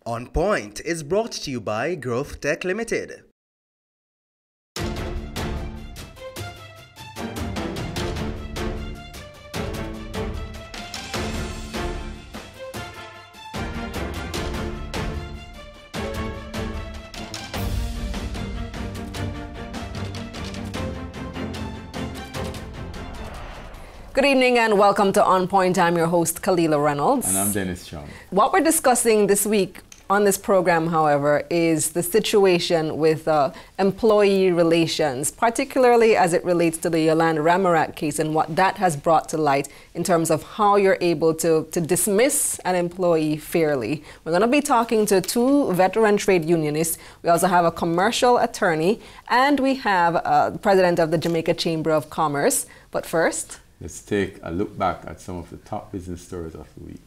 On Point is brought to you by Growth Tech Limited. Good evening and welcome to On Point. I'm your host, Kalila Reynolds. And I'm Dennis Chong. What we're discussing this week on this program, however, is the situation with employee relations, particularly as it relates to the Yolanda Ramarak case and what that has brought to light in terms of how you're able to dismiss an employee fairly. We're going to be talking to two veteran trade unionists. We also have a commercial attorney, and we have president of the Jamaica Chamber of Commerce. But first, let's take a look back at some of the top business stories of the week.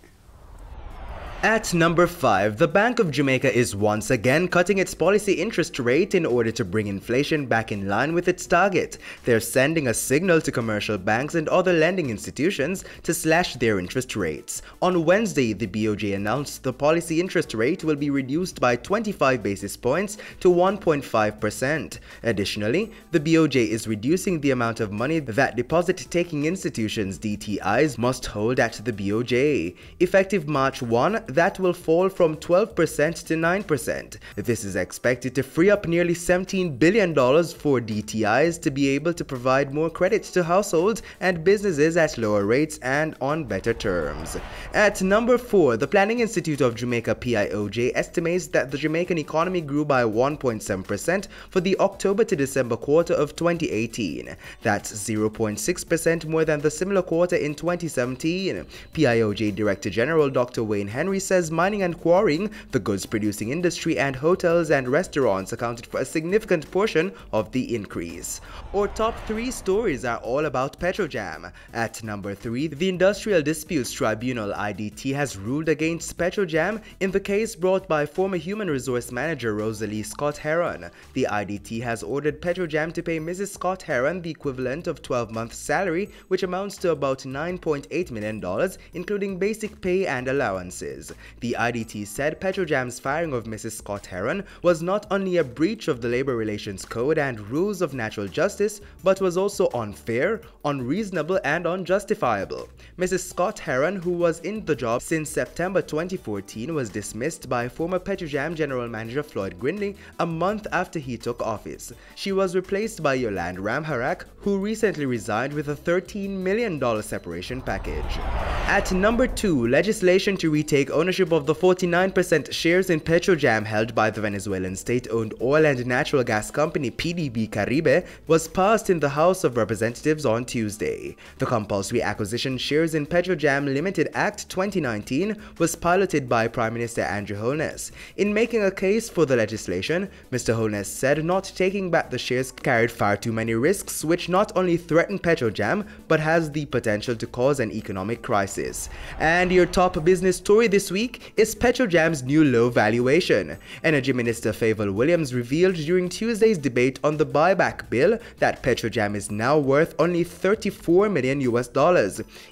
At number 5, the Bank of Jamaica is once again cutting its policy interest rate in order to bring inflation back in line with its target. They're sending a signal to commercial banks and other lending institutions to slash their interest rates. On Wednesday, the BOJ announced the policy interest rate will be reduced by 25 basis points to 1.5%. Additionally, the BOJ is reducing the amount of money that deposit-taking institutions (DTIs) must hold at the BOJ. Effective March 1, that will fall from 12% to 9%. This is expected to free up nearly $17 billion for DTIs to be able to provide more credit to households and businesses at lower rates and on better terms. At number 4, the Planning Institute of Jamaica PIOJ estimates that the Jamaican economy grew by 1.7% for the October to December quarter of 2018. That's 0.6% more than the similar quarter in 2017. PIOJ Director General Dr. Wayne Henry says mining and quarrying, the goods-producing industry, and hotels and restaurants accounted for a significant portion of the increase. Our top 3 stories are all about Petrojam. At number 3, the Industrial Disputes Tribunal (IDT) has ruled against Petrojam in the case brought by former Human Resource Manager Rosalie Scott Heron. The IDT has ordered Petrojam to pay Mrs. Scott Heron the equivalent of 12 months' salary, which amounts to about $9.8 million, including basic pay and allowances. The IDT said Petrojam's firing of Mrs. Scott Heron was not only a breach of the Labor Relations Code and rules of natural justice, but was also unfair, unreasonable, and unjustifiable. Mrs. Scott Heron, who was in the job since September 2014, was dismissed by former Petrojam General Manager Floyd Grindley a month after he took office. She was replaced by Yolanda Ramarak, who recently resigned with a $13 million separation package. At number 2, legislation to retake ownership of the 49% shares in Petrojam held by the Venezuelan state-owned oil and natural gas company PDB Caribe was passed in the House of Representatives on Tuesday. The Compulsory Acquisition Shares in Petrojam Limited Act 2019 was piloted by Prime Minister Andrew Holness. In making a case for the legislation, Mr. Holness said not taking back the shares carried far too many risks which not only threaten Petrojam but has the potential to cause an economic crisis. And your top business story this week is Petrojam's new low valuation. Energy Minister Favour Williams revealed during Tuesday's debate on the buyback bill that Petrojam is now worth only $34 million.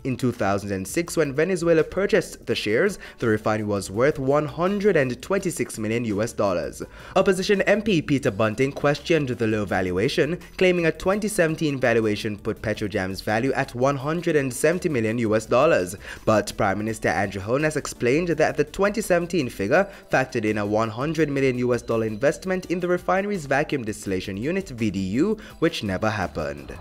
In 2006, when Venezuela purchased the shares, the refinery was worth $126 million. Opposition MP Peter Bunting questioned the low valuation, claiming a 2017 valuation put Petrojam's value at $170 million. But Prime Minister Andrew Holness explained that the 2017 figure factored in a $100 million investment in the refinery's vacuum distillation unit VDU, which never happened.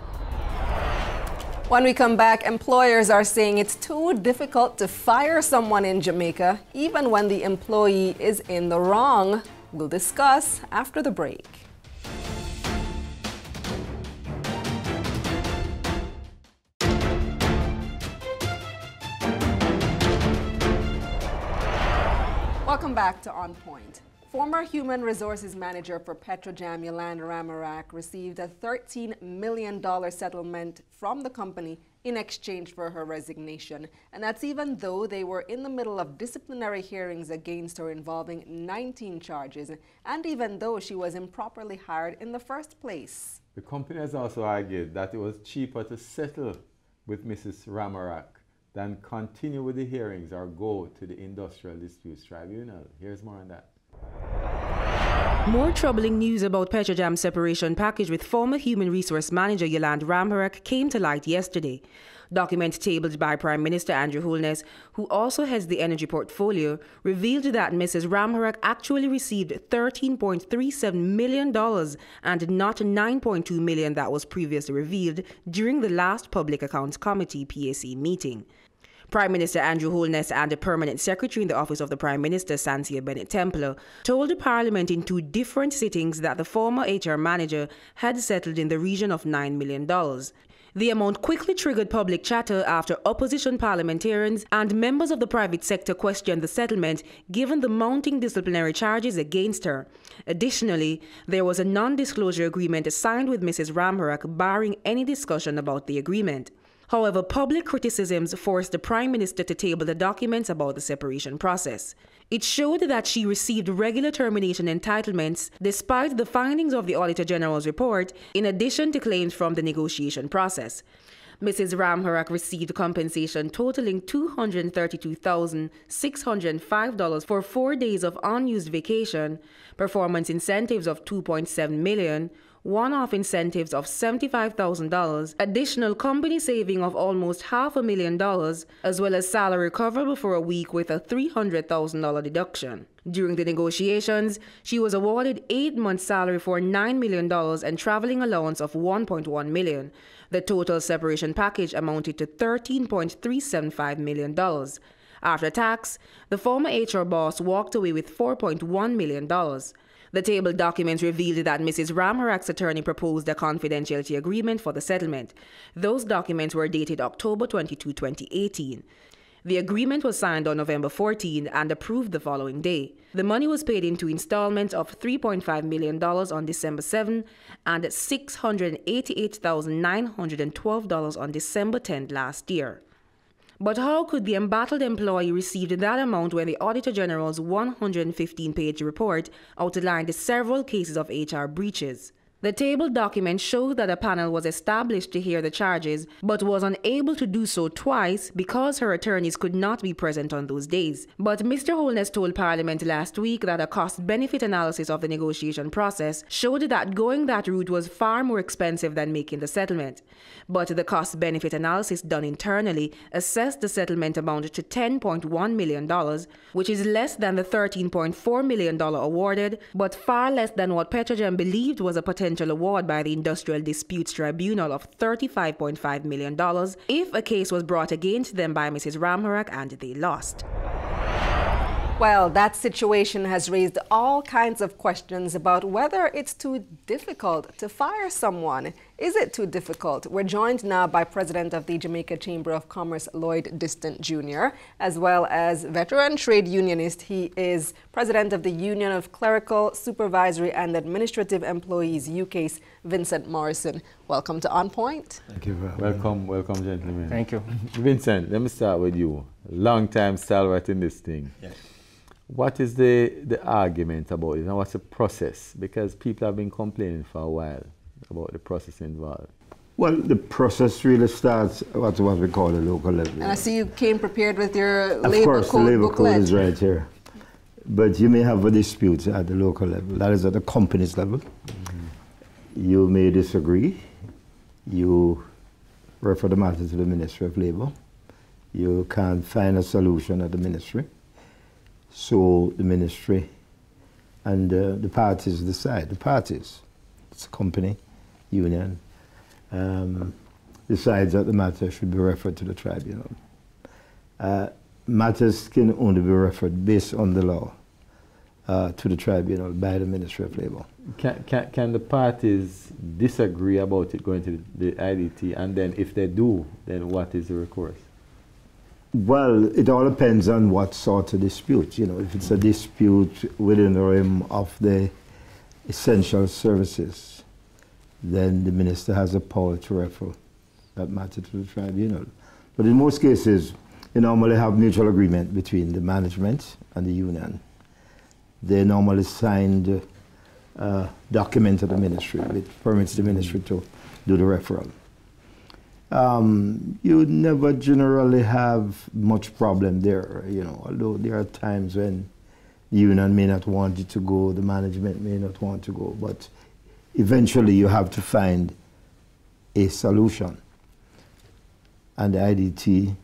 when we come back, employers are saying it's too difficult to fire someone in Jamaica, even when the employee is in the wrong. We'll discuss after the break. Welcome back to On Point. Former Human Resources Manager for Petrojam, Yolanda Ramarak, received a $13 million settlement from the company in exchange for her resignation. And that's even though they were in the middle of disciplinary hearings against her involving 19 charges, and even though she was improperly hired in the first place. The company has also argued that it was cheaper to settle with Mrs. Ramarak than continue with the hearings or go to the Industrial Disputes Tribunal. Here's more on that. More troubling news about Petrojam's separation package with former Human Resource Manager Yolande Ramharak came to light yesterday. Documents tabled by Prime Minister Andrew Holness, who also heads the energy portfolio, revealed that Mrs. Ramharak actually received $13.37 million and not $9.2 million that was previously revealed during the last Public Accounts Committee PAC meeting. Prime Minister Andrew Holness and the Permanent Secretary in the Office of the Prime Minister, Sansia Bennett-Templar, told the Parliament in 2 different sittings that the former HR manager had settled in the region of $9 million. The amount quickly triggered public chatter after opposition parliamentarians and members of the private sector questioned the settlement given the mounting disciplinary charges against her. Additionally, there was a non-disclosure agreement signed with Mrs. Ramharak barring any discussion about the agreement. However, public criticisms forced the Prime Minister to table the documents about the separation process. It showed that she received regular termination entitlements despite the findings of the Auditor General's report, in addition to claims from the negotiation process. Mrs. Ramharak received compensation totaling $232,605 for 4 days of unused vacation, performance incentives of $2.7 million, one-off incentives of $75,000, additional company saving of almost $500,000, as well as salary recoverable for a week with a $300,000 deduction. During the negotiations, she was awarded 8 months' salary for $9 million and traveling allowance of $1.1 million. The total separation package amounted to $13.375 million. After tax, the former HR boss walked away with $4.1 million. The tabled documents revealed that Mrs. Ramharak's attorney proposed a confidentiality agreement for the settlement. Those documents were dated October 22, 2018. The agreement was signed on November 14 and approved the following day. The money was paid in 2 installments of $3.5 million on December 7 and $688,912 on December 10 last year. But how could the embattled employee receive that amount when the Auditor General's 115-page report outlined several cases of HR breaches? The tabled document showed that a panel was established to hear the charges, but was unable to do so twice because her attorneys could not be present on those days. But Mr. Holness told Parliament last week that a cost-benefit analysis of the negotiation process showed that going that route was far more expensive than making the settlement. But the cost-benefit analysis done internally assessed the settlement amount to $10.1 million, which is less than the $13.4 million awarded, but far less than what Petrojam believed was a potential award by the Industrial Disputes Tribunal of $35.5 million if a case was brought against them by Mrs. Ramharak and they lost. Well, that situation has raised all kinds of questions about whether it's too difficult to fire someone. Is it too difficult? We're joined now by President of the Jamaica Chamber of Commerce, Lloyd Distant Jr., as well as veteran trade unionist. He is President of the Union of Clerical, Supervisory and Administrative Employees, UCASE, Vincent Morrison. Welcome to On Point. Thank you. Welcome, gentlemen. Thank you. Vincent, let me start with you. Long time stalwart in this thing. Yes. What is the argument about it and what's the process? Because people have been complaining for a while about the process involved. Well, the process really starts at what we call the local level. And I see you came prepared with your Of labor course, code the labor booklet. code is right here. But you may have a dispute at the local level. That is at the company's level. You may disagree. You refer the matter to the Ministry of Labor. You can't find a solution at the ministry. So the ministry and the parties decide. The parties, it's a company, union, decides that the matter should be referred to the tribunal. Matters can only be referred based on the law to the tribunal by the Ministry of Labor. Can the parties disagree about it going to the IDT, and then if they do, then what is the recourse? Well, it all depends on what sort of dispute. You know, if it's a dispute within the realm of the essential services, then the minister has the power to refer that matter to the tribunal. But in most cases, you normally have mutual agreement between the management and the union. They normally sign the document of the ministry, which permits the ministry to do the referral. you never generally have much problem there, you know, although there are times when the union may not want you to go, the management may not want to go, but eventually you have to find a solution. And the IDT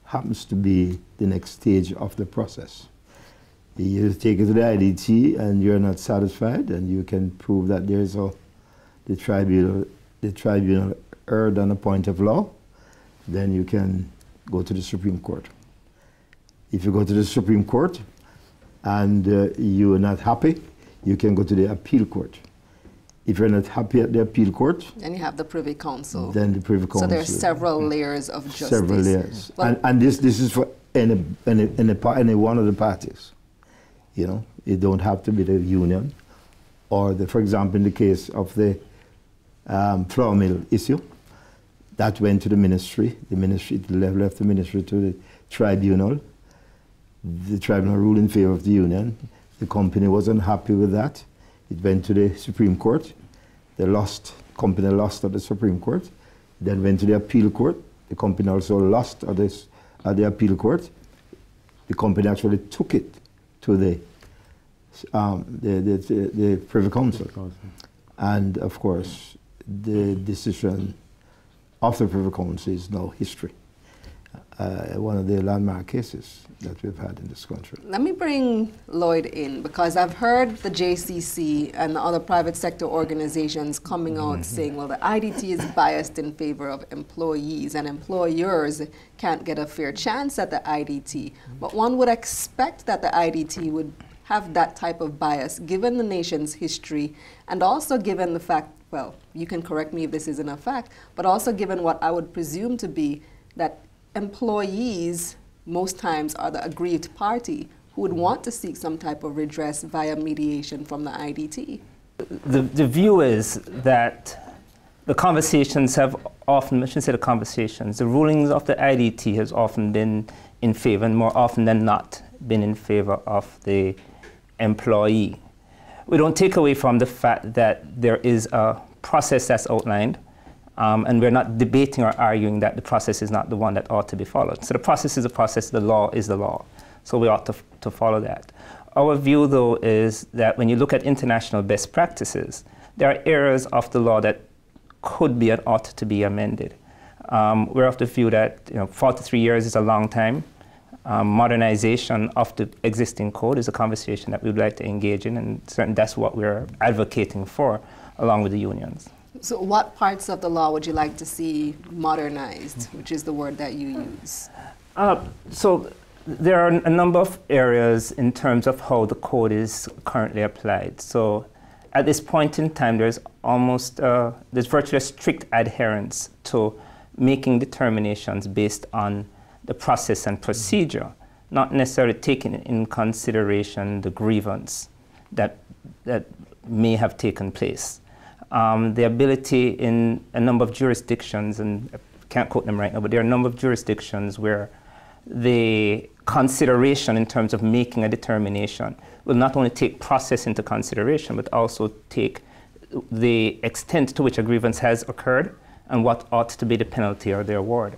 happens to be the next stage of the process. You take it to the IDT and you're not satisfied, and you can prove that there's the tribunal erred on a point of law, then you can go to the Supreme Court. If you go to the Supreme Court and you are not happy, you can go to the appeal court. If you're not happy at the appeal court, then you have the Privy Council. Then the Privy Council. So there's several layers of justice. Several layers. Well, and this is for any one of the parties. You know, it don't have to be the union, or for example, in the case of the flour mill issue, that went to the ministry. The ministry left the ministry to the tribunal. The tribunal ruled in favor of the union. The company wasn't happy with that. It went to the Supreme Court. The company lost at the Supreme Court. Then went to the appeal court. The company also lost at the appeal court. The company actually took it to the Privy Council. And of course, the decision of the Privy Council is now history. One of the landmark cases that we've had in this country. Let me bring Lloyd in, because I've heard the JCC and the other private sector organizations coming out saying, well, the IDT is biased in favor of employees and employers can't get a fair chance at the IDT. But one would expect that the IDT would have that type of bias given the nation's history, and also given the fact, well, you can correct me if this isn't a fact, but also given what I would presume to be that employees most times are the aggrieved party who would want to seek some type of redress via mediation from the IDT. The view is that the conversations have often, I shouldn't say the conversations, the rulings of the IDT has often been in favor, and more often than not, been in favor of the employee. We don't take away from the fact that there is a process that's outlined, and we're not debating or arguing that the process is not the one that ought to be followed. So the process is a process, the law is the law. So we ought to follow that. Our view, though, is that when you look at international best practices, there are areas of the law that could be and ought to be amended. We're of the view that 43 years is a long time. Modernization of the existing code is a conversation that we would like to engage in, and certainly that's what we're advocating for, along with the unions. So what parts of the law would you like to see modernized, which is the word that you use? So there are a number of areas in terms of how the code is currently applied. So at this point in time, there's virtually a strict adherence to making determinations based on the process and procedure, not necessarily taking in consideration the grievance that may have taken place. The ability in a number of jurisdictions, and I can't quote them right now, but there are a number of jurisdictions where the consideration in terms of making a determination will not only take process into consideration, but also take the extent to which a grievance has occurred and what ought to be the penalty or the award.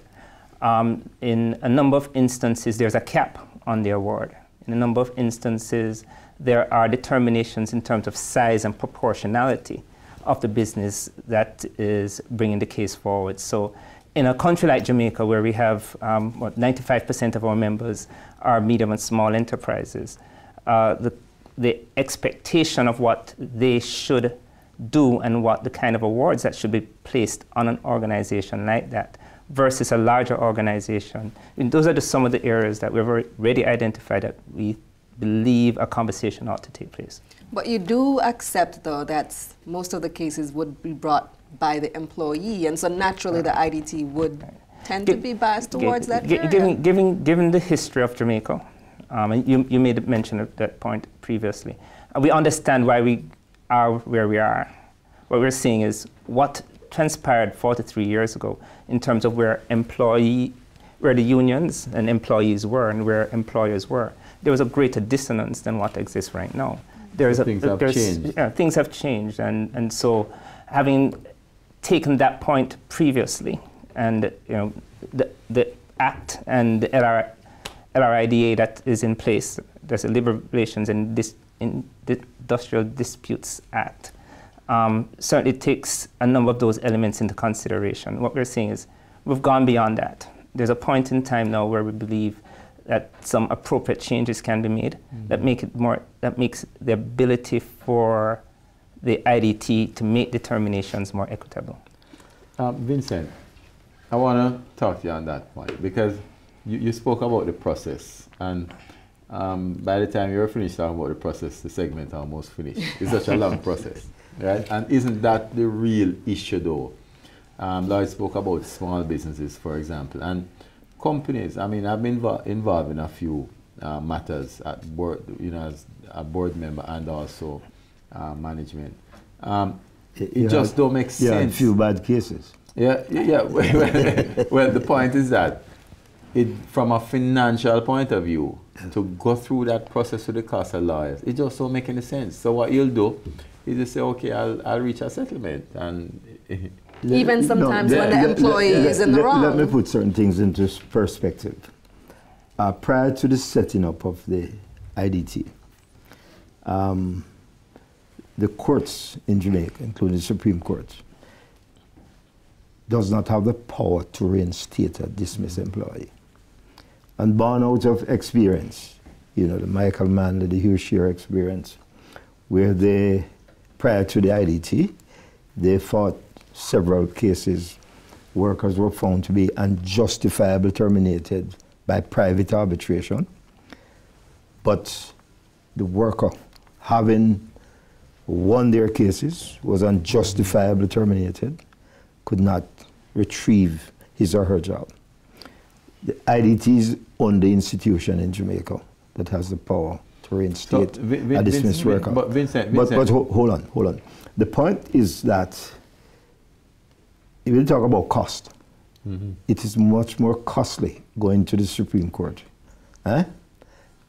In a number of instances, there's a cap on the award. In a number of instances, there are determinations in terms of size and proportionality of the business that is bringing the case forward. So in a country like Jamaica, where we have 95% of our members are medium and small enterprises, the expectation of what they should do and what the kind of awards that should be placed on an organization like that versus a larger organization, and those are just some of the areas that we've already identified that we believe a conversation ought to take place. But you do accept, though, that most of the cases would be brought by the employee, and so naturally the IDT would tend to be biased towards that area. Given the history of Jamaica, and you made mention of that point previously, we understand why we are where we are. What we're seeing is what transpired 43 years ago in terms of where the unions and employees were and where employers were. There was a greater dissonance than what exists right now. Things have changed. Yeah, things have changed, and so having taken that point previously and the Act and the LRIDA that is in place, there's a Labor Relations and Industrial Disputes Act, certainly takes a number of those elements into consideration. What we're saying is we've gone beyond that. There's a point in time now where we believe that some appropriate changes can be made that makes the ability for the IDT to make determinations more equitable. Vincent, I want to talk to you on that point because you spoke about the process, and by the time you're finished talking about the process, the segment almost finished. It's such a long process, right? And isn't that the real issue though? Lloyd spoke about small businesses, for example, and companies. I mean, I've been involved in a few matters at board, as a board member and also management. It just don't make sense. Yeah, a few bad cases. Yeah. Well, the point is that from a financial point of view, to go through that process with the cost of lawyers, it just don't make any sense. So what you'll do is you say, okay, I'll reach a settlement, and even sometimes when the employee is in the wrong. Let me put certain things into perspective. Prior to the setting up of the IDT, the courts in Jamaica, including the Supreme Court, does not have the power to reinstate a dismissed employee. And born out of experience, the Michael Manley, the Hugh Shearer experience, where they, prior to the IDT, they fought several cases. Workers were found to be unjustifiably terminated by private arbitration, but the worker, having won their cases, was unjustifiably terminated, could not retrieve his or her job. The IDT is only institution in Jamaica that has the power to reinstate a dismissed worker. But Vincent. But hold on. The point is that if you talk about cost, it is much more costly going to the Supreme Court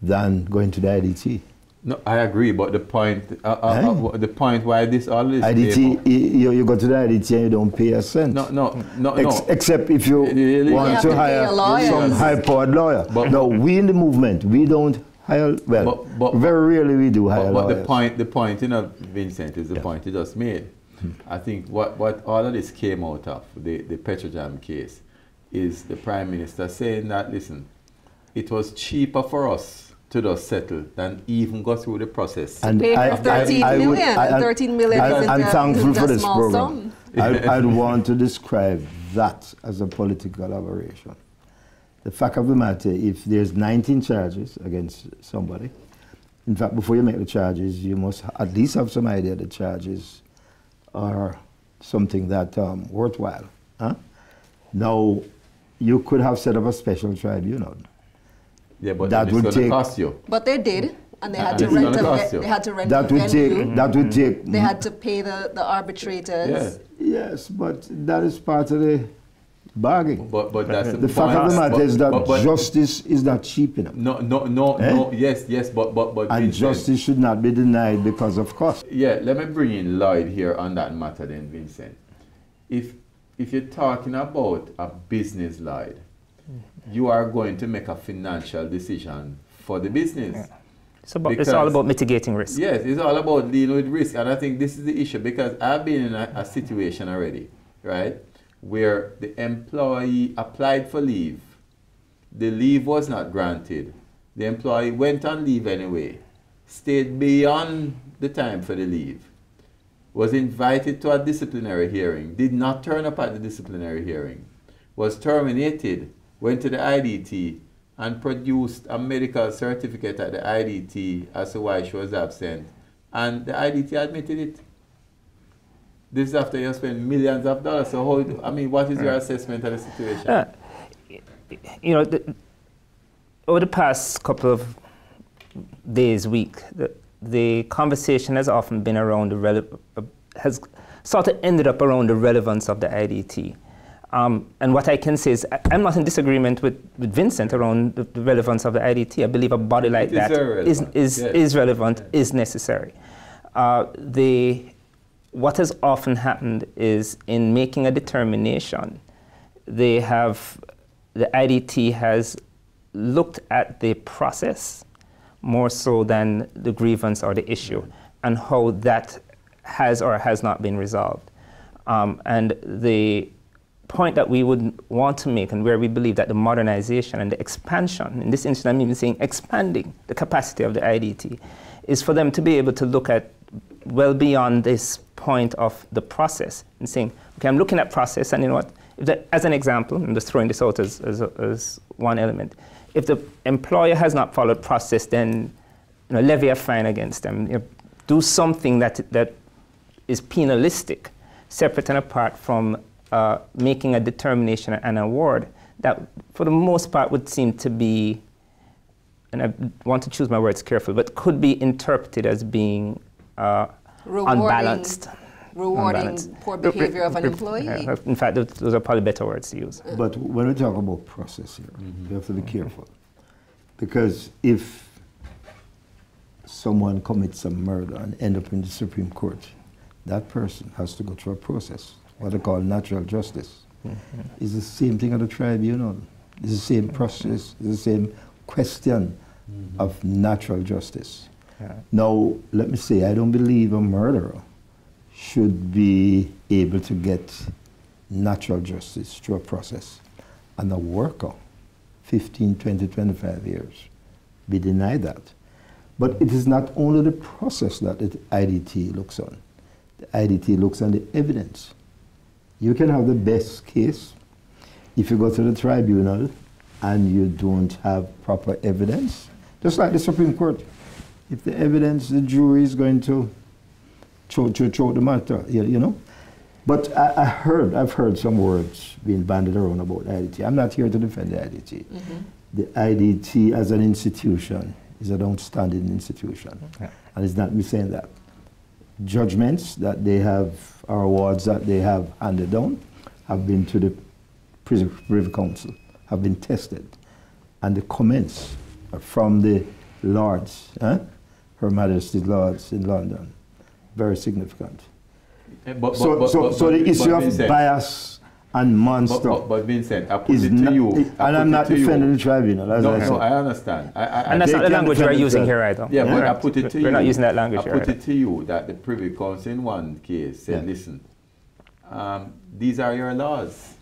than going to the IDT. No, I agree, but the point, the point why this all this IDT, you go to the IDT and you don't pay a cent. No. Except if you want to hire some high-powered lawyer. But no, we in the movement, we don't hire. Well, very rarely we do hire lawyers. But the point, Vincent, is the point you just made. I think what all of this came out of the Petrojam case is the Prime Minister saying that, listen, it was cheaper for us to just settle than even go through the process. And pay for 13 million. I'm thankful for this program. I'd want to describe that as a political aberration. The fact of the matter, if there's 19 charges against somebody, in fact, before you make the charges, you must at least have some idea the charges are something that worthwhile. Now, you could have set up a special tribunal. Yeah, but that would take cost you. But they did, and they had to rent a venue. That would take. They had to pay the arbitrators. Yeah. Yes, but that is part of the bargain. But that's the fact of the matter is that justice is not cheap enough. No. Yes, but and Vincent, justice should not be denied because of cost. Yeah, let me bring in Lloyd here on that matter then, Vincent. If you're talking about a business, Lloyd, you are going to make a financial decision for the business. So it's all about mitigating risk. Yes, it's all about dealing with risk. And I think this is the issue because I've been in a situation already, right, where the employee applied for leave. The leave was not granted. The employee went on leave anyway, stayed beyond the time for the leave, was invited to a disciplinary hearing, did not turn up at the disciplinary hearing, was terminated, went to the IDT and produced a medical certificate at the IDT as to why she was absent. And the IDT admitted it. This is after you spend millions of dollars. So what is your assessment of the situation? Over the past couple of days, week, the conversation has often been around has sort of ended up around the relevance of the IDT. And what I can say is I'm not in disagreement with Vincent around the relevance of the IDT. I believe a body like that is relevant, is necessary. What has often happened is in making a determination, the IDT has looked at the process more so than the grievance or the issue, and how that has or has not been resolved. And the point that we would want to make, and where we believe that the modernization and the expansion, in this instance I'm even saying expanding the capacity of the IDT, is for them to be able to look at well beyond this point of the process and saying, okay, I'm looking at process, and you know what, if that, as an example, I'm just throwing this out as one element, if the employer has not followed process, then levy a fine against them, do something that is penalistic, separate and apart from making a determination and award that for the most part would seem to be, and I want to choose my words carefully, but could be interpreted as being unbalanced. Rewarding poor behavior of an employee. In fact, those are probably better words to use. But when we talk about process here, we have to be careful. Because if someone commits a murder and end up in the Supreme Court, that person has to go through a process, what they call natural justice. It's the same thing at the tribunal. It's the same process, it's the same question of natural justice. Now, let me say, I don't believe a murderer should be able to get natural justice through a process. And a worker, 15, 20, 25 years, be denied that. But it is not only the process that the IDT looks on. The IDT looks on the evidence. You can have the best case if you go to the tribunal and you don't have proper evidence. Just like the Supreme Court. If the evidence, the jury is going to throw the matter, you know. But I've heard some words being bandied around about IDT. I'm not here to defend the IDT. The IDT as an institution is an outstanding institution. And it's not me saying that. Judgments that they have, or awards that they have handed down, have been to the Privy Council, have been tested. And the comments from the Lords, Her Majesty's Lords in London, very significant. So the issue of bias and monster. But Vincent, I put it to you. And I'm not defending the tribunal, as I said. No, I understand. And that's not the language we're using here either. Yeah, but I put it to you. We're not using that language here. I put it to you that the Privy Council in one case said, listen, these are your laws.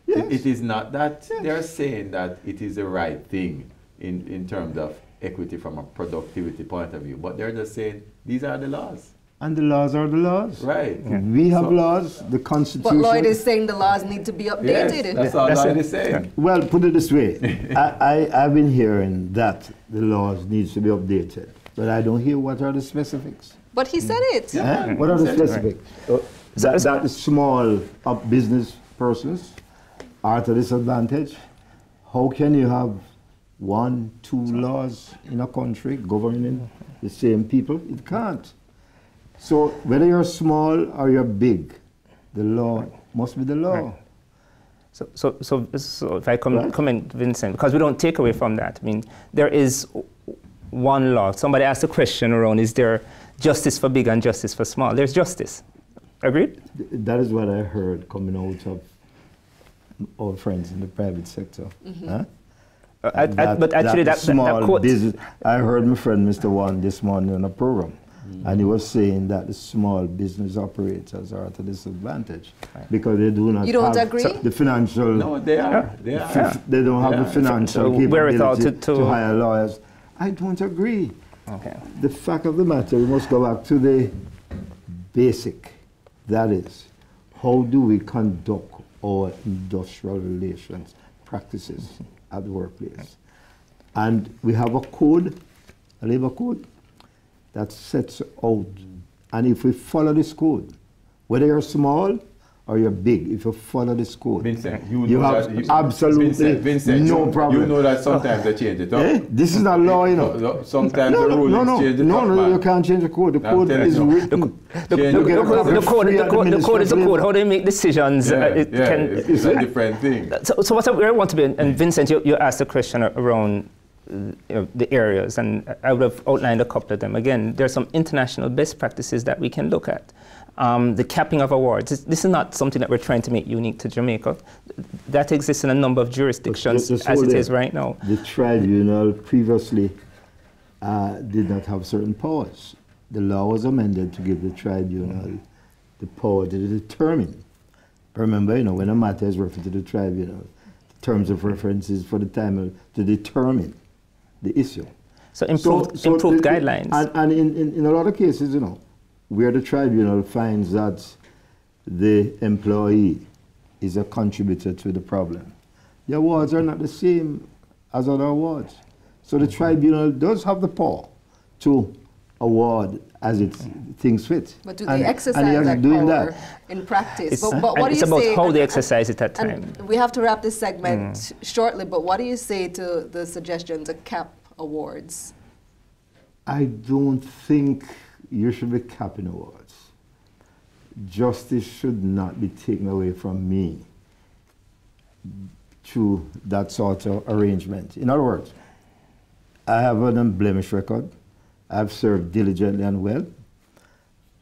It is not that they're saying that it is the right thing in terms of equity from a productivity point of view, but they're just saying these are the laws. And the laws are the laws. Right. We have laws, the Constitution. But Lloyd is saying the laws need to be updated. Yes, that's all Lloyd is saying. Well, put it this way. I've been hearing that the laws need to be updated, but I don't hear what are the specifics. But he said it. What are the specifics? That the small business persons are at a disadvantage. How can you have 1, 2 laws in a country governing the same people? It can't. So whether you're small or you're big, the law must be the law. So if I come in, Vincent, because we don't take away from that. I mean, there is one law. Somebody asked a question around, is there justice for big and justice for small? There's justice. Agreed? That is what I heard coming out of our friends in the private sector. But actually that quote... business, I heard my friend Mr. Wan this morning on a program. And he was saying that the small business operators are at a disadvantage because they do not have the financial... No, they are. They don't have the financial capability to hire lawyers. I don't agree. Okay. The fact of the matter, we must go back to the basic. That is, how do we conduct our industrial relations practices at the workplace? And we have a code, a labor code, that sets out. And if we follow this code, whether you're small or you're big, if you follow this code, Vincent, you have absolutely no problem. You know that sometimes they change it up. This is not law, you know. Sometimes the rulings change it up. No, you can't change the code. The code is written. The code is a code. How they make decisions, it's a different thing. So what I want to be, and Vincent, you asked a question around the areas, and I would have outlined a couple of them. Again, there are some international best practices that we can look at. The capping of awards. This is not something that we're trying to make unique to Jamaica. That exists in a number of jurisdictions as it is right now. The tribunal previously did not have certain powers. The law was amended to give the tribunal the power to determine. Remember, when a matter is referred to the tribunal, the terms of reference is for the time to determine the issue. So improved guidelines. And in a lot of cases, where the tribunal finds that the employee is a contributor to the problem, the awards are not the same as other awards. So the tribunal does have the power to award as it thinks fit. But do they exercise that power in practice? But what do you say? It's about how they exercise it at time. We have to wrap this segment shortly, but what do you say to the suggestion to cap awards? I don't think you should be capping awards. Justice should not be taken away from me through that sort of arrangement. In other words, I have an unblemished record. I've served diligently and well.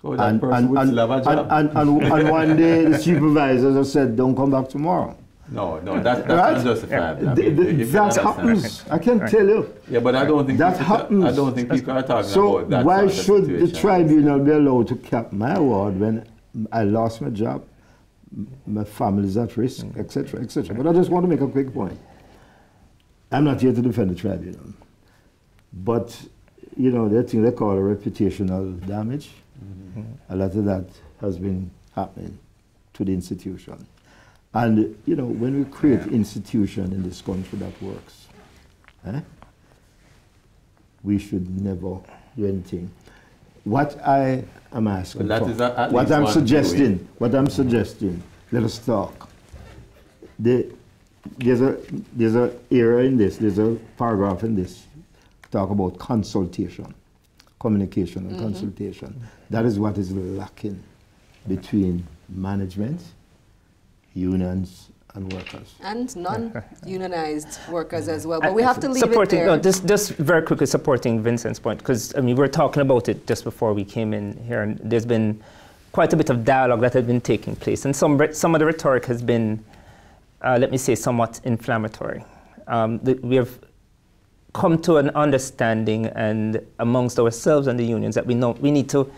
Oh, that person would still have a job. And one day the supervisors have said, don't come back tomorrow. No, that's right? Unjustifiable. That happens. I can tell you. Yeah, but I don't think that happens. I don't think people are talking so about that. So why sort of should the tribunal be allowed to cap my award when I lost my job, my family is at risk, etc., etc.? But I just want to make a quick point. I'm not here to defend the tribunal, but the thing they call a reputational damage. A lot of that has been happening to the institution. And, when we create institution in this country that works, we should never do anything. What I am asking for, what I'm suggesting, let us talk. There's a area in this, there's a paragraph in this, talk about consultation, communication and consultation. That is what is lacking between management, unions, and workers. And non-unionized workers as well. But we have to leave it there. No, just very quickly supporting Vincent's point, because we were talking about it just before we came in here, and there's been quite a bit of dialogue that has been taking place. And some of the rhetoric has been, let me say, somewhat inflammatory. We have come to an understanding and amongst ourselves and the unions that we need to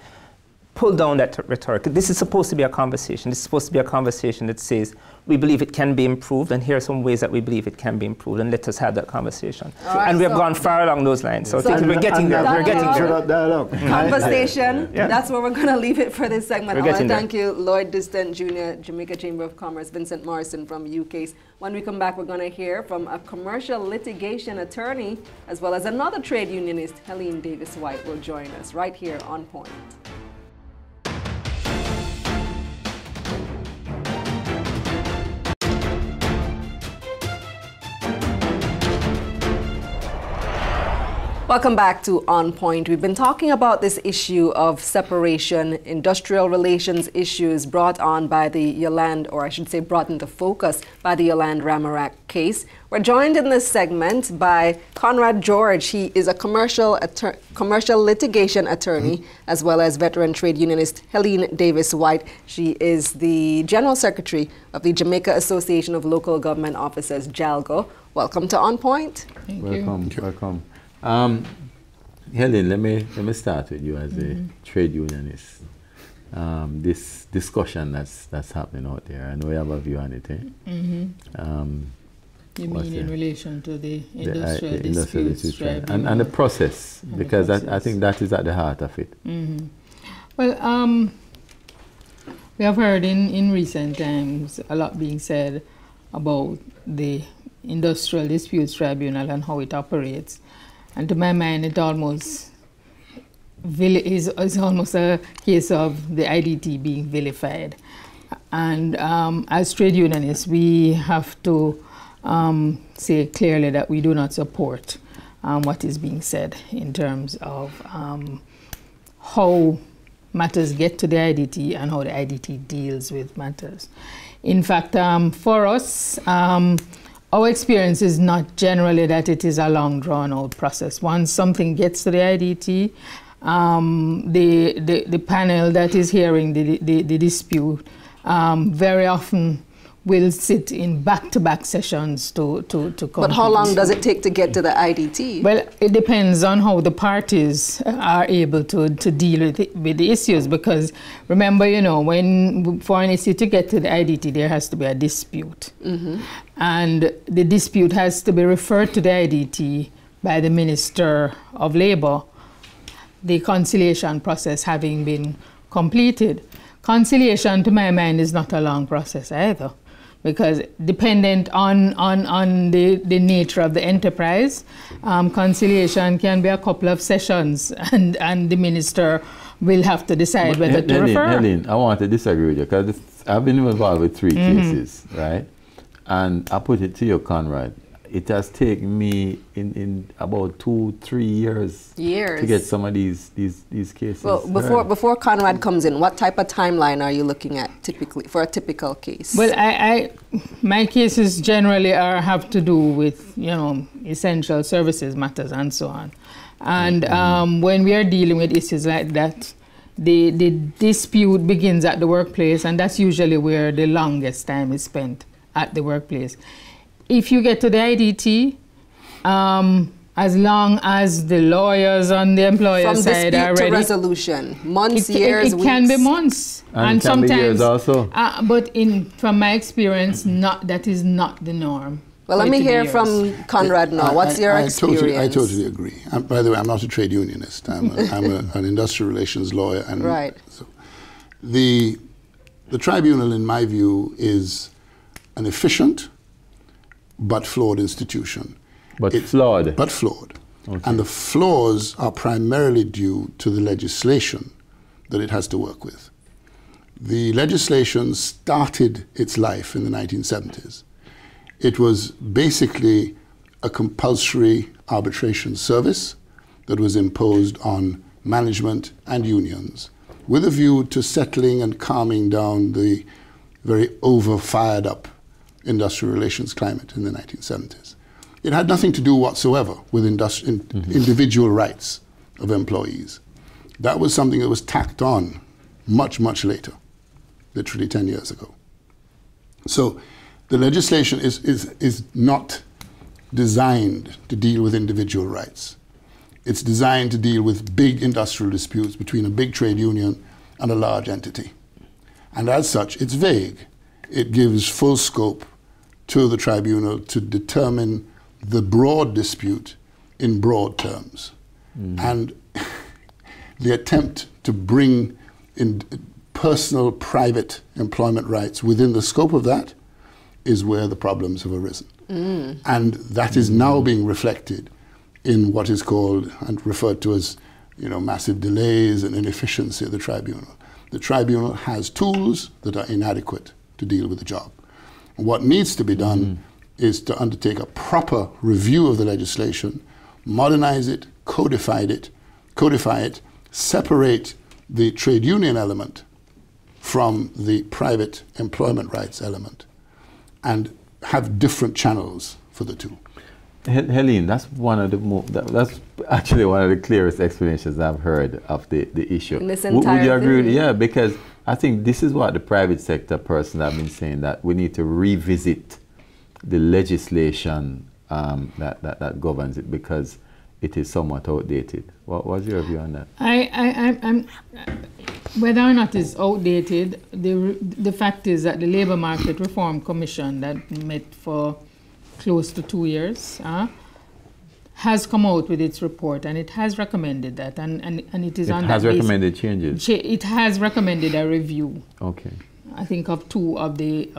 pull down that rhetoric. This is supposed to be a conversation. This is supposed to be a conversation that says we believe it can be improved, and here are some ways that we believe it can be improved, and let us have that conversation. Right, and we have gone far along those lines. So I think we're getting there. We're getting there. Conversation. That's where we're going to leave it for this segment. I want to thank you, Lloyd Distant Jr., Jamaica Chamber of Commerce, Vincent Morrison from UCASE. When we come back, we're going to hear from a commercial litigation attorney, as well as another trade unionist, Helene Davis-White, will join us right here on Point. Welcome back to On Point. We've been talking about this issue of separation, industrial relations issues brought on by the Yolande, or I should say brought into focus by the Yolande Ramarak case. We're joined in this segment by Conrad George. He is a commercial litigation attorney, as well as veteran trade unionist Helene Davis-White. She is the General Secretary of the Jamaica Association of Local Government Officers, JALGO. Welcome to On Point. Thank you. Welcome. Helen, let me start with you as a trade unionist. This discussion that's happening out there, I know you have a view on it. You mean in relation to the industrial disputes tribunal? And the process, because I think that is at the heart of it. Well, we have heard in recent times a lot being said about the industrial disputes tribunal and how it operates. And to my mind, it almost is almost a case of the IDT being vilified. And as trade unionists, we have to say clearly that we do not support what is being said in terms of how matters get to the IDT and how the IDT deals with matters. In fact, for us, Our experience is not generally that it is a long drawn-out process. Once something gets to the IDT, the panel that is hearing the dispute very often will sit in back-to-back sessions to come. But how long does it take to get to the IDT? Well, it depends on how the parties are able to deal with the issues, because remember, you know, when for an issue to get to the IDT, there has to be a dispute. And the dispute has to be referred to the IDT by the Minister of Labour, the conciliation process having been completed. Conciliation, to my mind, is not a long process either, because dependent on the nature of the enterprise, conciliation can be a couple of sessions, and the minister will have to decide whether to refer. Helen, I want to disagree with you, because I've been involved with 3 cases, right? And I put it to you, Conrad, it has taken me in about 2-3 years to get some of these cases. Well, before Conrad comes in, what type of timeline are you looking at typically for a typical case? Well, my cases generally have to do with, you know, essential services matters and so on. And when we are dealing with issues like that, the dispute begins at the workplace, and that's usually where the longest time is spent, at the workplace. If you get to the IDT, as long as the lawyers on the employer side are ready. From dispute to resolution, months, years, weeks. It can be months. And sometimes, be years also. But from my experience, that is not the norm. Well, let me hear from Conrad now. What's your experience? I totally agree. By the way, I'm not a trade unionist. I'm an industrial relations lawyer. And right. So the tribunal, in my view, is an efficient but flawed institution. But flawed. But flawed. Okay. And the flaws are primarily due to the legislation that it has to work with. The legislation started its life in the 1970s. It was basically a compulsory arbitration service that was imposed on management and unions with a view to settling and calming down the very over-fired up industrial relations climate in the 1970s. It had nothing to do whatsoever with individual rights of employees. That was something that was tacked on much, much later, literally 10 years ago. So the legislation is not designed to deal with individual rights. It's designed to deal with big industrial disputes between a big trade union and a large entity. And as such, it's vague. It gives full scope to the tribunal to determine the broad dispute in broad terms. And the attempt to bring in personal, private employment rights within the scope of that is where the problems have arisen. And that is now being reflected in what is called and referred to as, you know, massive delays and inefficiency of the tribunal. The tribunal has tools that are inadequate to deal with the job. What needs to be done is to undertake a proper review of the legislation, modernize it, codify it, separate the trade union element from the private employment rights element, and have different channels for the two. Helene, that's that's actually one of the clearest explanations I've heard of the issue. In this entire Would you agree? thing? Yeah, because I think this is what the private sector person have been saying, that we need to revisit the legislation that governs it, because it is somewhat outdated. What's your view on that? I'm whether or not it's outdated, the fact is that the Labour Market Reform Commission that met for close to 2 years has come out with its report, and it has recommended that, and it is on that basis. It has recommended changes? It has recommended a review. Okay. I think of 2 of the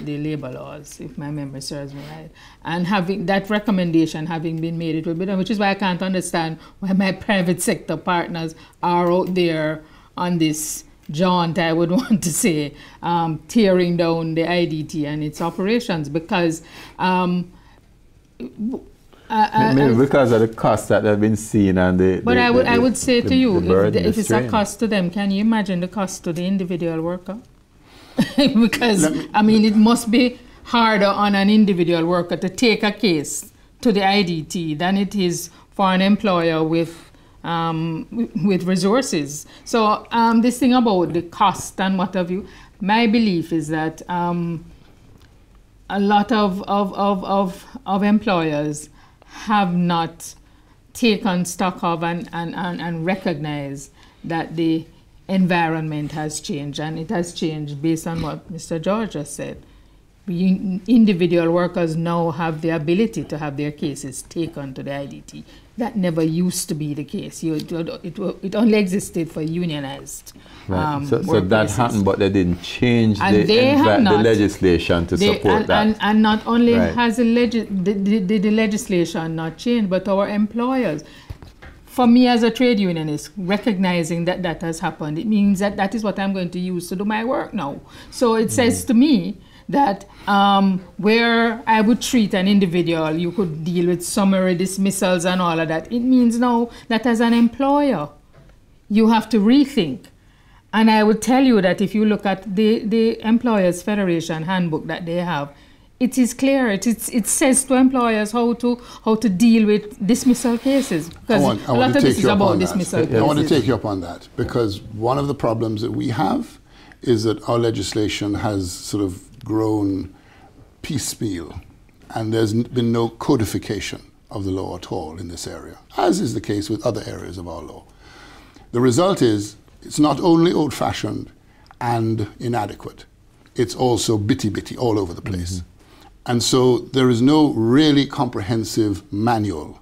labour laws, if my memory serves me right. And having that recommendation having been made, it will be done, which is why I can't understand why my private sector partners are out there on this jaunt, I would want to say, tearing down the IDT and its operations, because maybe because of the costs that have been seen and the. But I would say to you, if it's a cost to them, can you imagine the cost to the individual worker? Because I mean, it must be harder on an individual worker to take a case to the IDT than it is for an employer with resources. So this thing about the cost and what have you, my belief is that a lot of employers have not taken stock of and recognized that the environment has changed, and it has changed based on what Mr. George just said. Individual workers now have the ability to have their cases taken to the IDT. That never used to be the case. It only existed for unionized so that happened, but they didn't change the legislation to support that. And not only has the legislation not changed, but our employers. For me as a trade unionist, recognizing that that has happened, it means that that is what I'm going to use to do my work now. So it says to me that where I would treat an individual, you could deal with summary dismissals and all of that. It means now that as an employer, you have to rethink. And I would tell you that if you look at the Employers Federation handbook that they have, it is clear. It says to employers how to deal with dismissal cases. Because a lot of this is about dismissal cases. I want to take you up on that, because one of the problems that we have is that our legislation has sort of grown piecemeal, and there's been no codification of the law at all in this area, as is the case with other areas of our law. The result is it's not only old-fashioned and inadequate, it's also bitty-bitty all over the place. And so there is no really comprehensive manual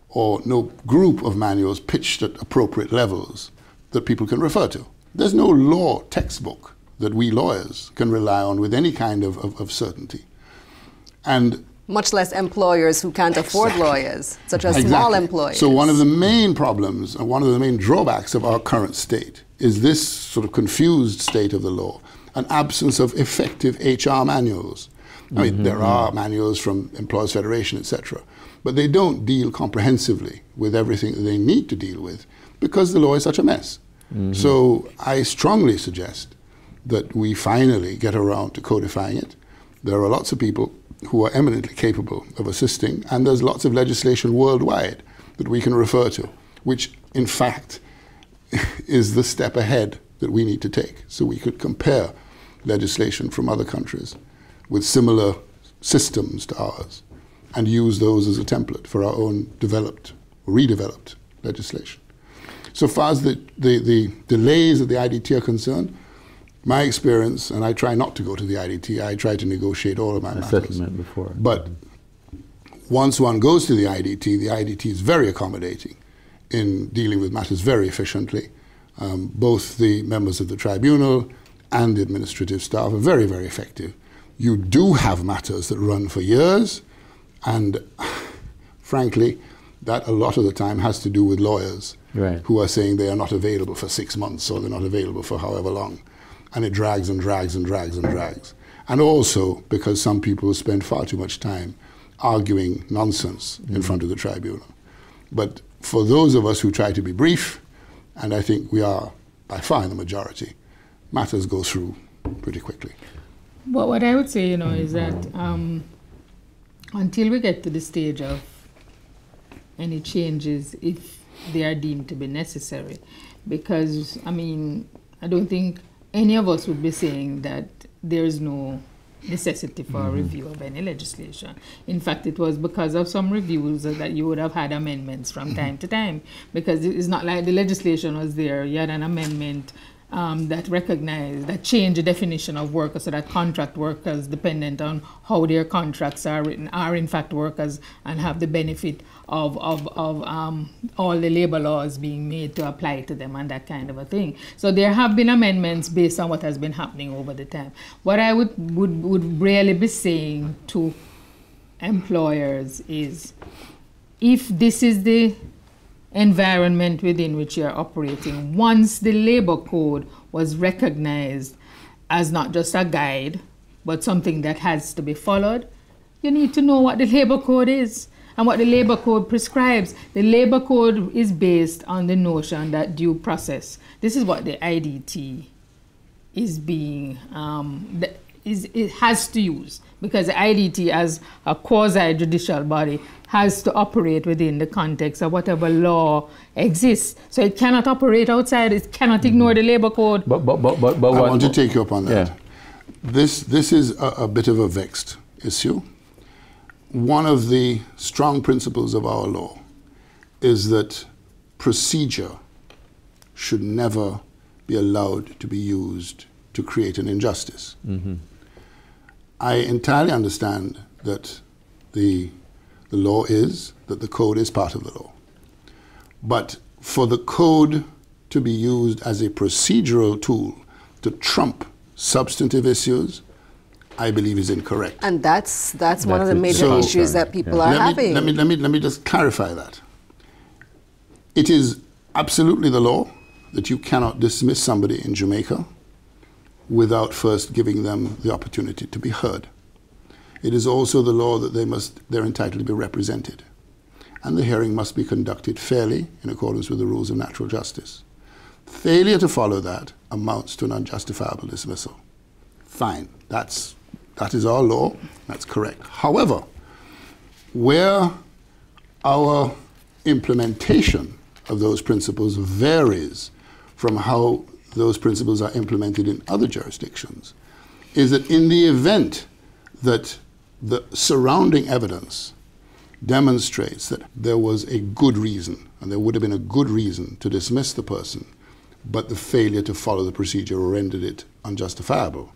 or no group of manuals pitched at appropriate levels that people can refer to. There's no law textbook that we lawyers can rely on with any kind of certainty. And much less employers who can't afford lawyers, such as small employers. So one of the main problems and one of the main drawbacks of our current state is this sort of confused state of the law, an absence of effective HR manuals. I mean, there are manuals from Employers Federation, etc., but they don't deal comprehensively with everything that they need to deal with because the law is such a mess. So I strongly suggest that we finally get around to codifying it. There are lots of people who are eminently capable of assisting, and there's lots of legislation worldwide that we can refer to, which in fact is the step ahead that we need to take. So we could compare legislation from other countries with similar systems to ours and use those as a template for our own developed, redeveloped legislation. So far as the delays of the IDT are concerned, my experience, and I try not to go to the IDT, I try to negotiate all of my matters. Settlement before. But once one goes to the IDT is very accommodating in dealing with matters very efficiently. Both the members of the tribunal and the administrative staff are very, very effective. You do have matters that run for years, and frankly, that a lot of the time has to do with lawyers who are saying they are not available for 6 months or they're not available for however long. And it drags and drags and drags and drags. And also because some people spend far too much time arguing nonsense in front of the tribunal. But for those of us who try to be brief, and I think we are by far in the majority, matters go through pretty quickly. But what I would say, is that until we get to the stage of any changes, if they are deemed to be necessary, because, I don't think any of us would be saying that there is no necessity for a review of any legislation. In fact, it was because of some reviews that you would have had amendments from time to time, because it's not like the legislation was there. You had an amendment that changed the definition of workers so that contract workers, dependent on how their contracts are written, are in fact workers and have the benefit of all the labor laws being made to apply to them and that kind of a thing. So there have been amendments based on what has been happening over the time. What I would really be saying to employers is, if this is the environment within which you're operating, once the labor code was recognized as not just a guide, but something that has to be followed, you need to know what the labor code is and what the labor code prescribes. The labor code is based on the notion that due process. This is what the IDT is being, it has to use, because the IDT as a quasi-judicial body has to operate within the context of whatever law exists. So it cannot operate outside, it cannot ignore the labor code. But I want to take you up on that. Yeah. This is a bit of a vexed issue. One of the strong principles of our law is that procedure should never be allowed to be used to create an injustice. I entirely understand that the law is, that the code is part of the law. But for the code to be used as a procedural tool to trump substantive issues, I believe is incorrect. And that's one of the major issues that people are having. Let me just clarify that. It is absolutely the law that you cannot dismiss somebody in Jamaica without first giving them the opportunity to be heard. It is also the law that they're entitled to be represented. And the hearing must be conducted fairly in accordance with the rules of natural justice. Failure to follow that amounts to an unjustifiable dismissal. Fine, that is our law, that's correct. However, where our implementation of those principles varies from how those principles are implemented in other jurisdictions, is that in the event that the surrounding evidence demonstrates that there was a good reason, and there would have been a good reason to dismiss the person, but the failure to follow the procedure rendered it unjustifiable.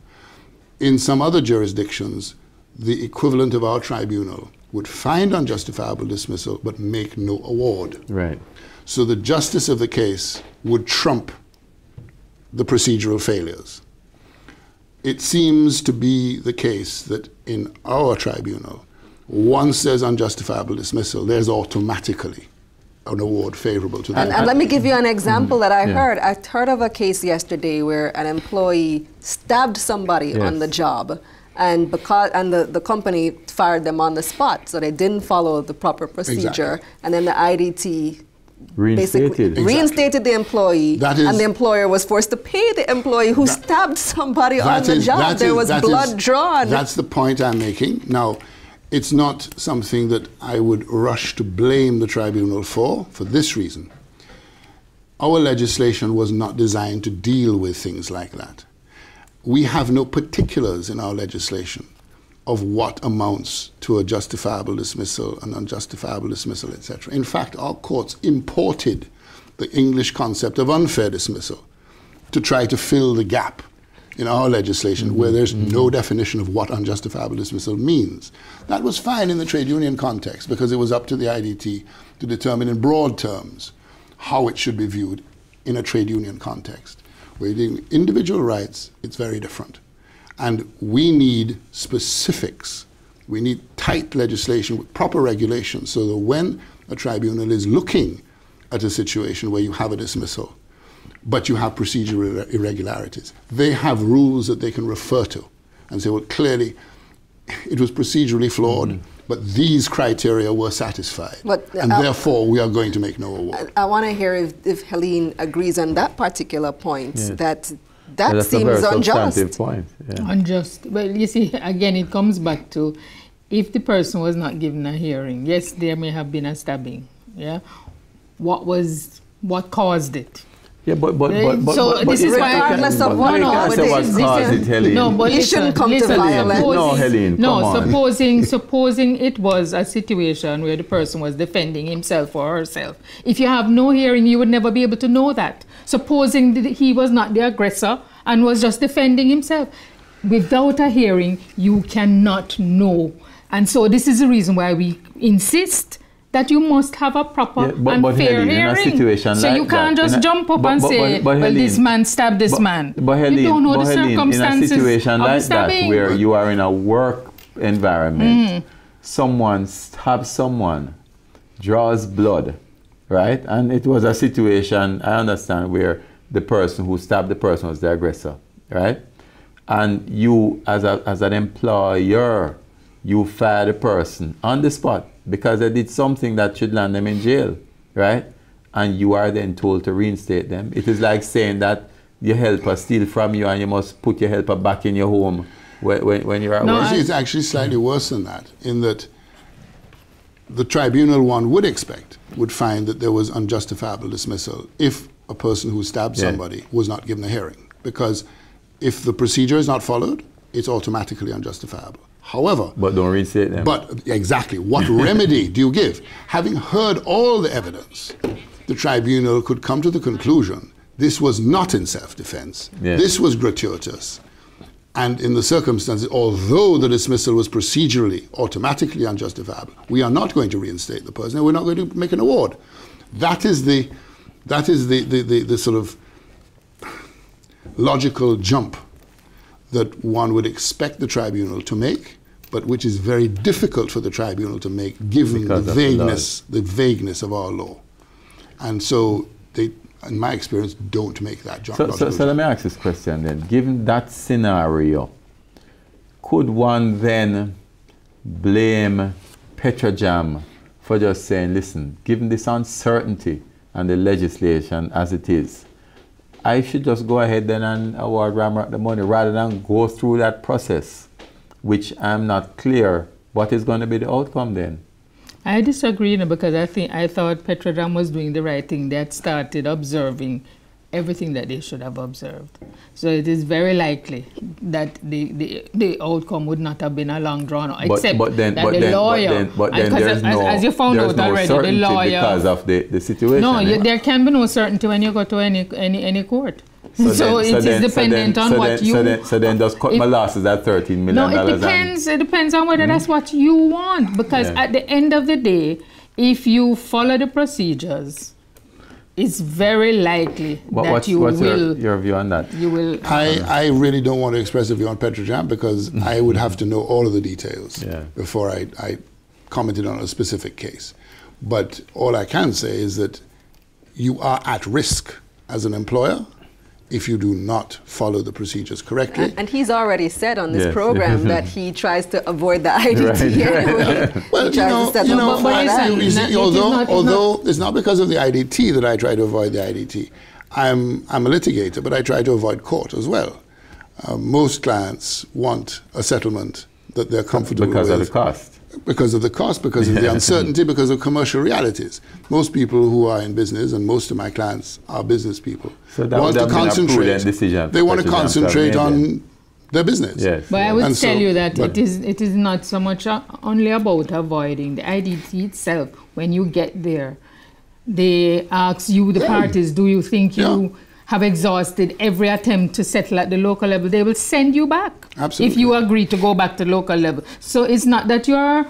In some other jurisdictions, the equivalent of our tribunal would find unjustifiable dismissal but make no award. Right. So the justice of the case would trump the procedural failures. It seems to be the case that in our tribunal, once there's unjustifiable dismissal, there's automatically an award favorable to that. And let me give you an example that I heard. I heard of a case yesterday where an employee stabbed somebody on the job, and the company fired them on the spot, so they didn't follow the proper procedure, and then the IDT reinstated the employee, and the employer was forced to pay the employee who stabbed somebody on the job. There was blood drawn. That's the point I'm making. Now, it's not something that I would rush to blame the tribunal for this reason. Our legislation was not designed to deal with things like that. We have no particulars in our legislation of what amounts to a justifiable dismissal, an unjustifiable dismissal, etc. In fact, our courts imported the English concept of unfair dismissal to try to fill the gap in our legislation where there's no definition of what unjustifiable dismissal means. That was fine in the trade union context because it was up to the IDT to determine in broad terms how it should be viewed in a trade union context. Where you're dealing with individual rights, it's very different. And we need specifics. We need tight legislation with proper regulations so that when a tribunal is looking at a situation where you have a dismissal, but you have procedural irregularities, they have rules that they can refer to and say, well, clearly it was procedurally flawed, but these criteria were satisfied. And therefore, we are going to make no award. I want to hear if Helene agrees on that particular point, that that's seems a very unjust. substantive point. Unjust. Well, you see, again, it comes back to if the person was not given a hearing, yes, there may have been a stabbing. Yeah, what caused it? Yeah, but this is why, regardless of what caused it, Helene. No, but you shouldn't come to violence. No, Helene, supposing it was a situation where the person was defending himself or herself. If you have no hearing, you would never be able to know that. Supposing that he was not the aggressor and was just defending himself. Without a hearing, you cannot know. And so this is the reason why we insist that you must have a proper and fair hearing. In a situation so like you can't that, just jump up and say, well, this man stabbed this man. But Helene, you don't know the circumstances in a situation of like that where you are in a work environment, someone stabs someone, draws blood, right? And it was a situation, I understand, where the person who stabbed the person was the aggressor, right? And you, as an employer, you fire the person on the spot because they did something that should land them in jail, right? And you are then told to reinstate them. It is like saying that your helper steals from you and you must put your helper back in your home when you're at No, work? it's actually slightly worse than that, in that the tribunal, one would expect, would find that there was unjustifiable dismissal if a person who stabbed somebody was not given a hearing. Because if the procedure is not followed, it's automatically unjustifiable. However... But don't reinstate them. But, exactly. What remedy do you give? Having heard all the evidence, the tribunal could come to the conclusion this was not in self-defense. Yes. This was gratuitous. And in the circumstances, although the dismissal was procedurally, automatically unjustifiable, we are not going to reinstate the person and we're not going to make an award. That is the sort of logical jump that one would expect the tribunal to make, but which is very difficult for the tribunal to make given the vagueness of our law. And so they, in my experience, don't make that jump. So let me ask this question then. Given that scenario, could one then blame Petrojam for just saying, listen, given this uncertainty and the legislation as it is, I should just go ahead then and award Ramrock the money rather than go through that process, which I'm not clear what is going to be the outcome then? I disagree, because I thought Petrojam was doing the right thing. They had started observing everything that they should have observed. So it is very likely that the outcome would not have been a long drawn out, except that the lawyer, as you found out already, the lawyer, because of the situation. No, there can be no certainty when you go to any court. So it is dependent on what you... So then just cut my losses at $13 million. No, it depends. It depends on whether that's what you want. Because at the end of the day, if you follow the procedures, it's very likely that you will... What's your view on that? You will... I really don't want to express a view on Petrojam because I would have to know all of the details before I commented on a specific case. But all I can say is that you are at risk as an employer if you do not follow the procedures correctly. And he's already said on this program that he tries to avoid the IDT anyway. Well, although it's not because of the IDT that I try to avoid the IDT. I'm a litigator, but I try to avoid court as well. Most clients want a settlement that they're comfortable with. Because of the cost. Because of the cost, because of the uncertainty, because of commercial realities. Most people who are in business, and most of my clients are business people, so that want to concentrate. They want to concentrate on their business. Yes. But I would tell you that it is not so much only about avoiding the IDT itself. When you get there, they ask you, the parties, do you think you have exhausted every attempt to settle at the local level? They will send you back. Absolutely. If you agree to go back to local level. So it's not that you're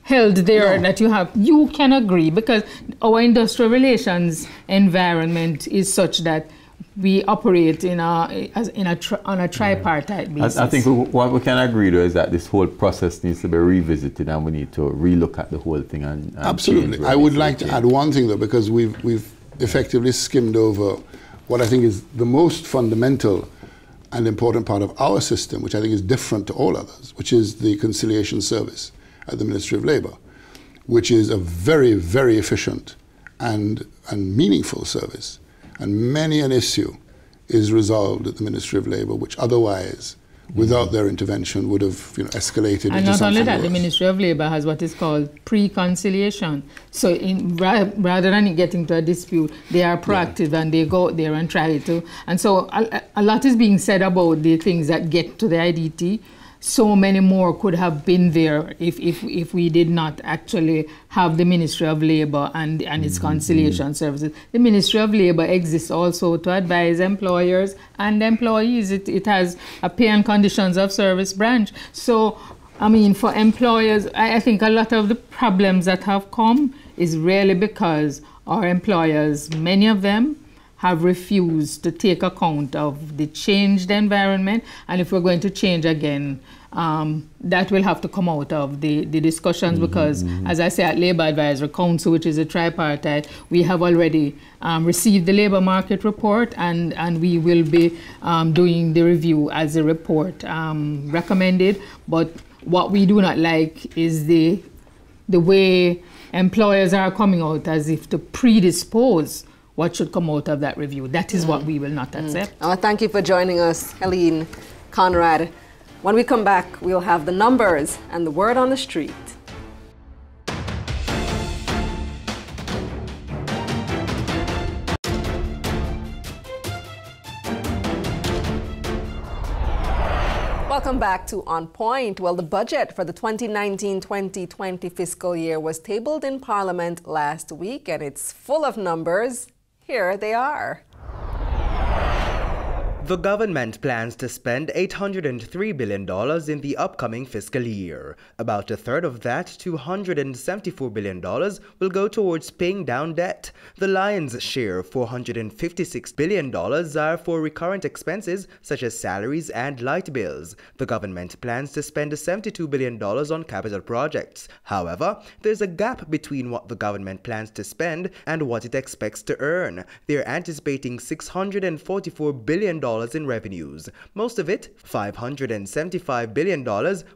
held there, that you can agree, because our industrial relations environment is such that we operate on a tripartite basis. I think what we can agree to is that this whole process needs to be revisited and we need to relook at the whole thing and absolutely. I would like to add one thing though, because we've effectively skimmed over what I think is the most fundamental and important part of our system, which I think is different to all others, which is the conciliation service at the Ministry of Labour, which is a very, very efficient and meaningful service. And many an issue is resolved at the Ministry of Labour, which otherwise, without their intervention, would have escalated into something worse. And not only that, the Ministry of Labour has what is called pre-conciliation. So rather than getting to a dispute, they are proactive and they go out there and try to. And so a lot is being said about the things that get to the IDT. So many more could have been there if we did not actually have the Ministry of Labour and its conciliation services. The Ministry of Labour exists also to advise employers and employees. It has a pay and conditions of service branch. So, I mean, for employers, I think a lot of the problems that have come is really because our employers, many of them, have refused to take account of the changed environment. And if we're going to change again, that will have to come out of the discussions because, as I say, at Labour Advisory Council, which is a tripartite, we have already received the labour market report and we will be doing the review as the report recommended. But what we do not like is the way employers are coming out as if to predispose what should come out of that review. That is what we will not accept. Thank you for joining us, Helene, Conrad. When we come back, we'll have the numbers and the word on the street. Welcome back to On Point. Well, the budget for the 2019-2020 fiscal year was tabled in Parliament last week, and it's full of numbers. Here they are. The government plans to spend $803 billion in the upcoming fiscal year. About a third of that, $274 billion, will go towards paying down debt. The lion's share, $456 billion, are for recurrent expenses such as salaries and light bills. The government plans to spend $72 billion on capital projects. However, there's a gap between what the government plans to spend and what it expects to earn. They're anticipating $644 billion in revenues. Most of it, $575 billion,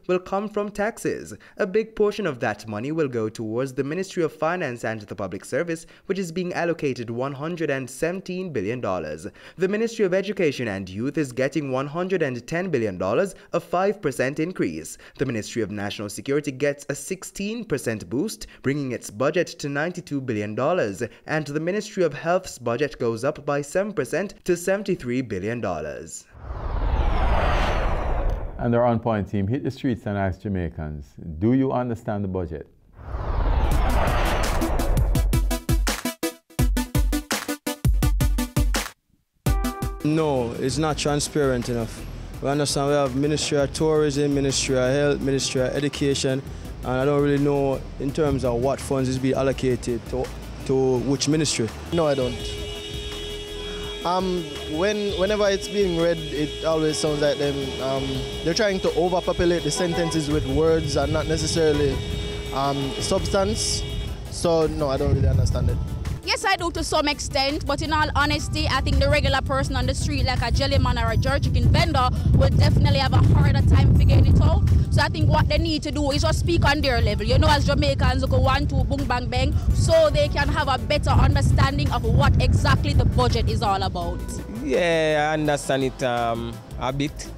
will come from taxes. A big portion of that money will go towards the Ministry of Finance and the Public Service, which is being allocated $117 billion. The Ministry of Education and Youth is getting $110 billion, a 5% increase. The Ministry of National Security gets a 16% boost, bringing its budget to $92 billion, and the Ministry of Health's budget goes up by 7% to $73 billion. And our On Point team hit the streets and asked Jamaicans, do you understand the budget? No, it's not transparent enough. We understand we have Ministry of Tourism, Ministry of Health, Ministry of Education, and I don't really know in terms of what funds is being allocated to which ministry. No, I don't. Whenever it's being read, it always sounds like they're trying to overpopulate the sentences with words and not necessarily substance. So no, I don't really understand it. Yes, I do to some extent, but in all honesty, I think the regular person on the street, like a jellyman or a jerk chicken vendor, will definitely have a harder time figuring it out. So I think what they need to do is just speak on their level. You know, as Jamaicans who go 1, 2, boom, bang, bang, so they can have a better understanding of what exactly the budget is all about. Yeah, I understand it a bit,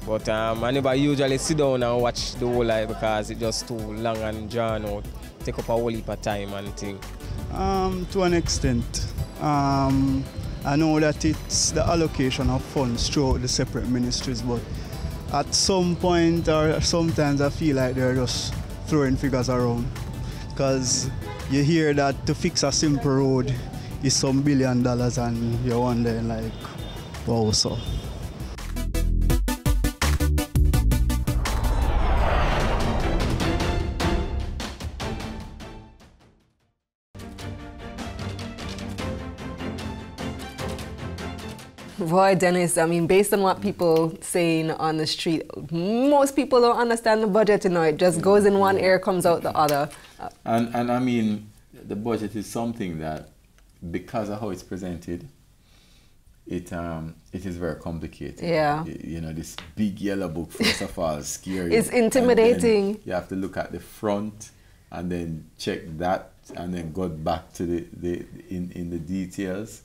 but I never usually sit down and watch the whole life because it's just too long and drawn out, take up a whole heap of time and things. To an extent. I know that it's the allocation of funds throughout the separate ministries, but at some point or sometimes I feel like they're just throwing figures around. Because you hear that to fix a simple road is some $1 billion and you're wondering like, wow, so. Boy, Dennis, I mean, based on what people saying on the street, most people don't understand the budget, you know. It just goes in one ear, comes out the other. And I mean, the budget is something that, because of how it's presented, it is very complicated. Yeah. You know, this big yellow book, first of all, is scary. It's intimidating. You have to look at the front and then check that and then go back to in the details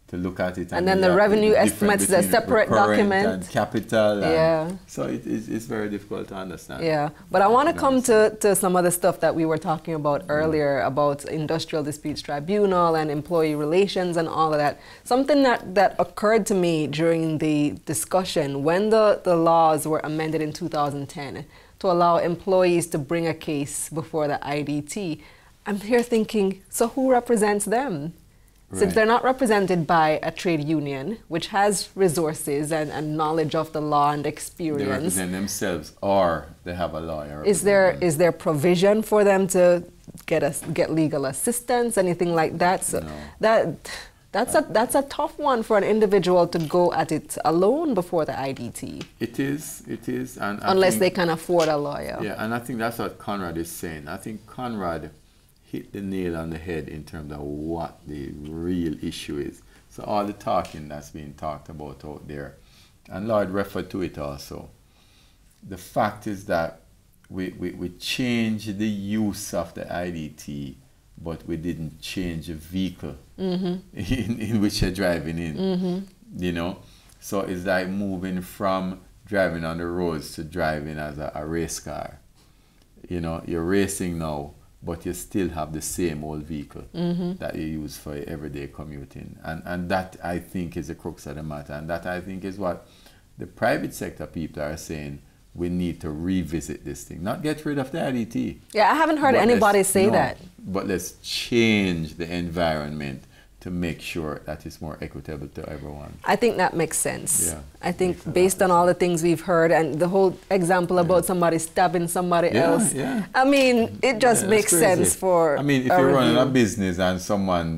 to look at it. And then the revenue estimates, the separate document. And capital. Yeah. And so it's very difficult to understand. Yeah, but I want to come to some of the stuff that we were talking about earlier about Industrial Disputes Tribunal and employee relations and all of that. Something that occurred to me during the discussion when the laws were amended in 2010 to allow employees to bring a case before the IDT. I'm here thinking, so who represents them? Since they're not represented by a trade union, which has resources and knowledge of the law and experience. They represent themselves, or they have a lawyer. Is there provision for them to get legal assistance, anything like that? So no. That's a tough one for an individual to go at it alone before the IDT. It is, and unless they can afford a lawyer. Yeah, and I think that's what Conrad is saying. I think Conrad hit the nail on the head in terms of what the real issue is. So all the talking that's being talked about out there, and Lloyd referred to it also, the fact is that we changed the use of the IDT, but we didn't change the vehicle in which you're driving in, you know? So it's like moving from driving on the roads to driving as a race car. You know, you're racing now, but you still have the same old vehicle that you use for everyday commuting. And that, I think, is the crux of the matter. And that, I think, is what the private sector people are saying. We need to revisit this thing, not get rid of the IDT. Yeah, I haven't heard anybody say that. But let's change the environment to make sure that it's more equitable to everyone. I think that makes sense. Yeah, I think based on all the things we've heard and the whole example about somebody stabbing somebody else, I mean, it just makes sense for I mean, if you're running a business and someone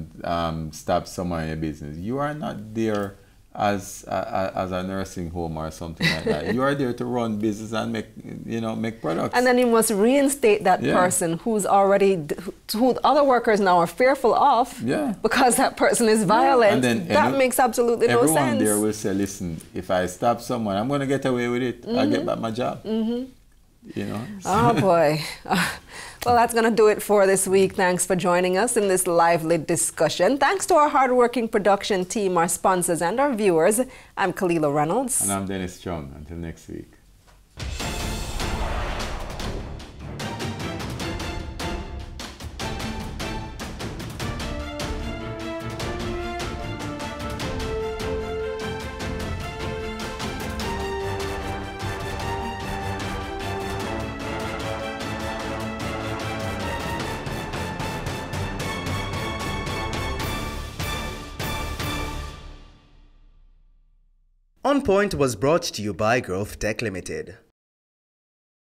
stabs someone in your business, you are not there as a nursing home or something like that. You are there to run business and make products. And then you must reinstate that person who's already, who other workers now are fearful of because that person is violent. And then that makes absolutely no sense. Everyone there will say, listen, if I stab someone, I'm going to get away with it. I'll get back my job. You know? Oh boy. Well, that's going to do it for this week. Thanks for joining us in this lively discussion. Thanks to our hardworking production team, our sponsors, and our viewers. I'm Kalila Reynolds. And I'm Dennis Chung. Until next week. On Point was brought to you by Growth Tech Limited.